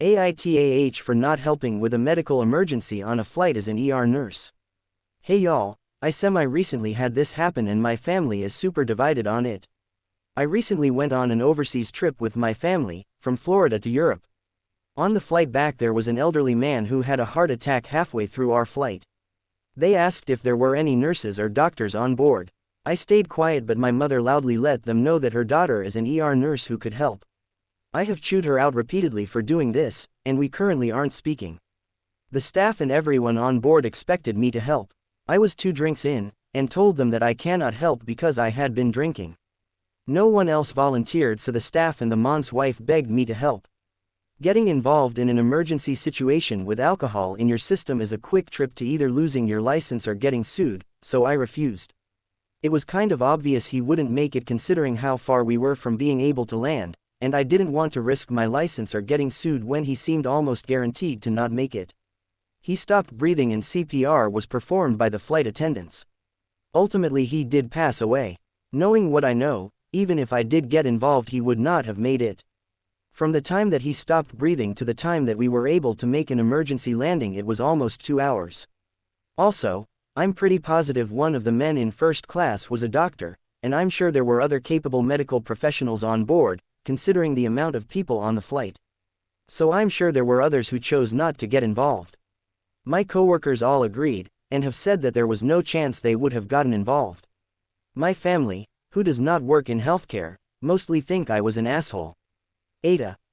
AITAH for not helping with a medical emergency on a flight as an ER nurse. Hey y'all, I semi-recently had this happen and my family is super divided on it. I recently went on an overseas trip with my family, from Florida to Europe. On the flight back there was an elderly man who had a heart attack halfway through our flight. They asked if there were any nurses or doctors on board. I stayed quiet but my mother loudly let them know that her daughter is an ER nurse who could help. I have chewed her out repeatedly for doing this, and we currently aren't speaking. The staff and everyone on board expected me to help. I was 2 drinks in, and told them that I cannot help because I had been drinking. No one else volunteered so the staff and the Mont's wife begged me to help. Getting involved in an emergency situation with alcohol in your system is a quick trip to either losing your license or getting sued, so I refused. It was kind of obvious he wouldn't make it considering how far we were from being able to land, and I didn't want to risk my license or getting sued when he seemed almost guaranteed to not make it. He stopped breathing and CPR was performed by the flight attendants. Ultimately he did pass away. Knowing what I know, even if I did get involved he would not have made it. From the time that he stopped breathing to the time that we were able to make an emergency landing it was almost 2 hours. Also, I'm pretty positive one of the men in first class was a doctor, and I'm sure there were other capable medical professionals on board, considering the amount of people on the flight. So I'm sure there were others who chose not to get involved. My coworkers all agreed, and have said that there was no chance they would have gotten involved. My family, who does not work in healthcare, mostly think I was an asshole. AITAH.